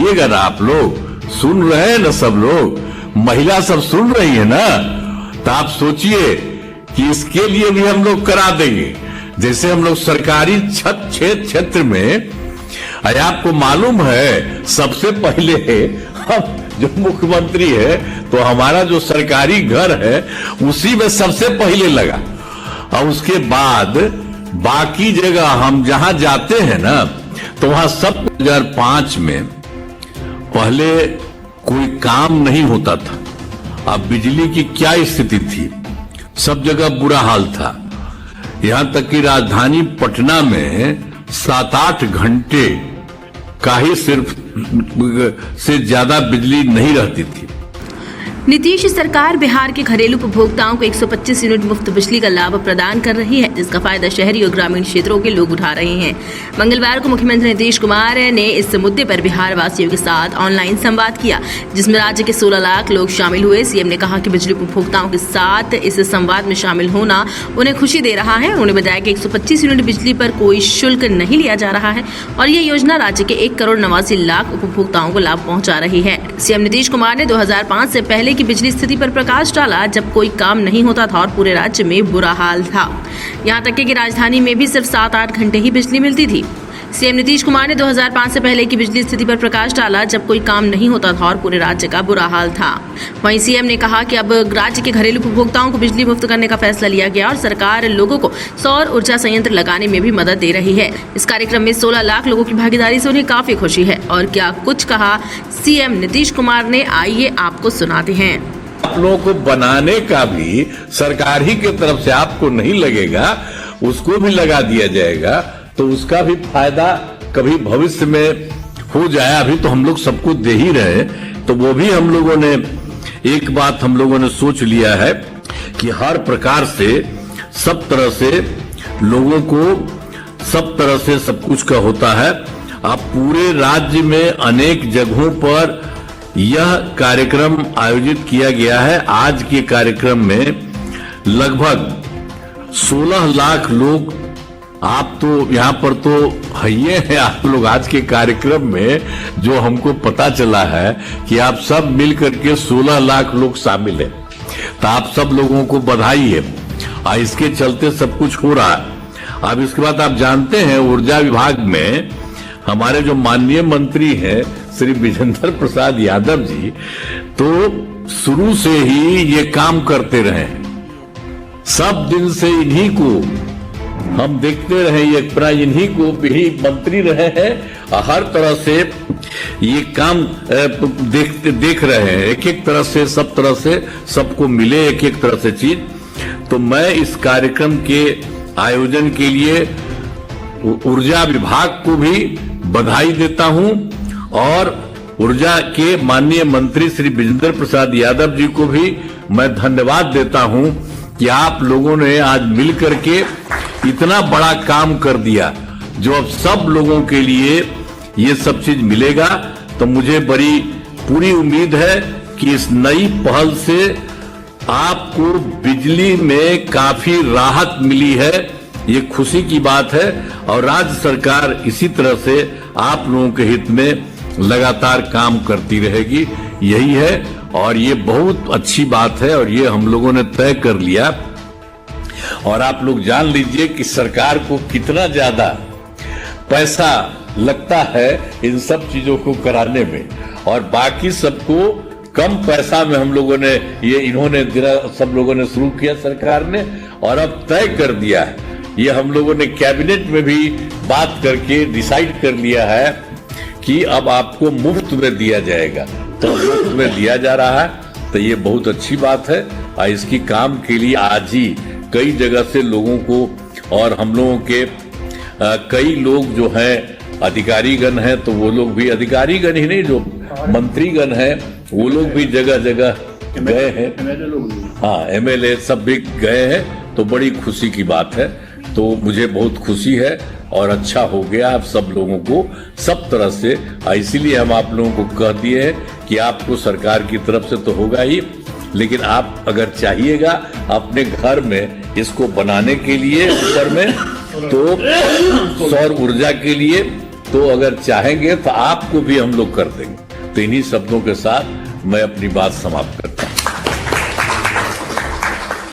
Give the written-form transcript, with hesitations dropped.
सुनिएगा ना, आप लोग सुन रहे हैं ना, सब लोग महिला सब सुन रही है ना, तो आप सोचिए कि इसके लिए भी हम लोग करा देंगे। जैसे हम लोग सरकारी क्षेत्र में, आपको मालूम है सबसे पहले हम जो मुख्यमंत्री है तो हमारा जो सरकारी घर है उसी में सबसे पहले लगा, और उसके बाद बाकी जगह हम जहां जाते हैं ना तो वहां सब 2005 में पहले कोई काम नहीं होता था। अब बिजली की क्या स्थिति थी, सब जगह बुरा हाल था। यहां तक कि राजधानी पटना में 7-8 घंटे का ही सिर्फ से ज्यादा बिजली नहीं रहती थी। नीतीश सरकार बिहार के घरेलू उपभोक्ताओं को 125 यूनिट मुफ्त बिजली का लाभ प्रदान कर रही है, जिसका फायदा शहरी और ग्रामीण क्षेत्रों के लोग उठा रहे हैं। मंगलवार को मुख्यमंत्री नीतीश कुमार ने इस मुद्दे पर बिहार वासियों के साथ ऑनलाइन संवाद किया, जिसमें राज्य के 16 लाख लोग शामिल हुए। सीएम ने कहा कि बिजली उपभोक्ताओं के साथ इस संवाद में शामिल होना उन्हें खुशी दे रहा है। उन्होंने बताया कि 125 यूनिट बिजली पर कोई शुल्क नहीं लिया जा रहा है और ये योजना राज्य के 1,89,00,000 उपभोक्ताओं को लाभ पहुंचा रही है। सीएम नीतीश कुमार ने 2005 से पहले की बिजली स्थिति पर प्रकाश डाला, जब कोई काम नहीं होता था और पूरे राज्य में बुरा हाल था। यहां तक कि राजधानी में भी सिर्फ 7-8 घंटे ही बिजली मिलती थी। सीएम नीतीश कुमार ने 2005 से पहले की बिजली स्थिति पर प्रकाश डाला, जब कोई काम नहीं होता था और पूरे राज्य का बुरा हाल था। वहीं सीएम ने कहा कि अब राज्य के घरेलू उपभोक्ताओं को बिजली मुफ्त करने का फैसला लिया गया और सरकार लोगों को सौर ऊर्जा संयंत्र लगाने में भी मदद दे रही है। इस कार्यक्रम में 16 लाख लोगों की भागीदारी से उन्हें काफी खुशी है। और क्या कुछ कहा सीएम नीतीश कुमार ने, आइए आपको सुनाते हैं। आप लोगों को बनाने का भी सरकार ही की तरफ से आपको नहीं लगेगा, उसको भी लगा दिया जाएगा, तो उसका भी फायदा कभी भविष्य में हो जाए। अभी तो हम लोग सबको दे ही रहे, तो वो भी हम लोगों ने एक बात हम लोगों ने सोच लिया है कि हर प्रकार से सब तरह से लोगों को सब तरह से सब कुछ का होता है। अब पूरे राज्य में अनेक जगहों पर यह कार्यक्रम आयोजित किया गया है। आज के कार्यक्रम में लगभग 16 लाख लोग, आप तो यहाँ पर तो हइये हैं आप लोग। आज के कार्यक्रम में जो हमको पता चला है कि आप सब मिलकर के 16 लाख लोग शामिल हैं, तो आप सब लोगों को बधाई है। और इसके चलते सब कुछ हो रहा है। अब इसके बाद आप जानते हैं ऊर्जा विभाग में हमारे जो माननीय मंत्री हैं श्री विजेंद्र प्रसाद यादव जी, तो शुरू से ही ये काम करते रहे हैं। सब दिन से इन्हीं को हम देखते रहे, ये इन्हीं को भी मंत्री रहे हैं और हर तरह से ये काम देख रहे हैं। एक एक तरह से सब तरह से सबको मिले एक एक तरह से चीज। तो मैं इस कार्यक्रम के आयोजन के लिए ऊर्जा विभाग को भी बधाई देता हूं और ऊर्जा के माननीय मंत्री श्री विजेंद्र प्रसाद यादव जी को भी मैं धन्यवाद देता हूं कि आप लोगों ने आज मिलकर के इतना बड़ा काम कर दिया, जो अब सब लोगों के लिए ये सब चीज मिलेगा। तो मुझे बड़ी पूरी उम्मीद है कि इस नई पहल से आपको बिजली में काफी राहत मिली है, ये खुशी की बात है। और राज्य सरकार इसी तरह से आप लोगों के हित में लगातार काम करती रहेगी, यही है। और ये बहुत अच्छी बात है और ये हम लोगों ने तय कर लिया। और आप लोग जान लीजिए कि सरकार को कितना ज्यादा पैसा लगता है इन सब चीजों को कराने में, और बाकी सबको कम पैसा में हम लोगों ने इन्होंने सब लोगों ने शुरू किया सरकार ने, और अब तय कर दिया है। ये हम लोगों ने कैबिनेट में भी बात करके डिसाइड कर लिया है कि अब आपको मुफ्त में दिया जाएगा, तो मुफ्त में दिया जा रहा है। तो ये बहुत अच्छी बात है। और इसकी काम के लिए आज ही कई जगह से लोगों को, और हम लोगों के कई लोग जो हैं अधिकारीगण हैं, तो वो लोग भी अधिकारीगण ही नहीं, जो मंत्रीगण हैं वो लोग भी जगह जगह गए हैं। हाँ, एमएलए सब भी गए हैं, तो बड़ी खुशी की बात है। तो मुझे बहुत खुशी है और अच्छा हो गया आप सब लोगों को सब तरह से। इसीलिए हम आप लोगों को कह दिए हैं कि आपको सरकार की तरफ से तो होगा ही, लेकिन आप अगर चाहिएगा अपने घर में इसको बनाने के लिए ऊपर में, तो सौर ऊर्जा के लिए तो अगर चाहेंगे तो आपको भी हम लोग कर देंगे। तो इन्हीं शब्दों के साथ मैं अपनी बात समाप्त कर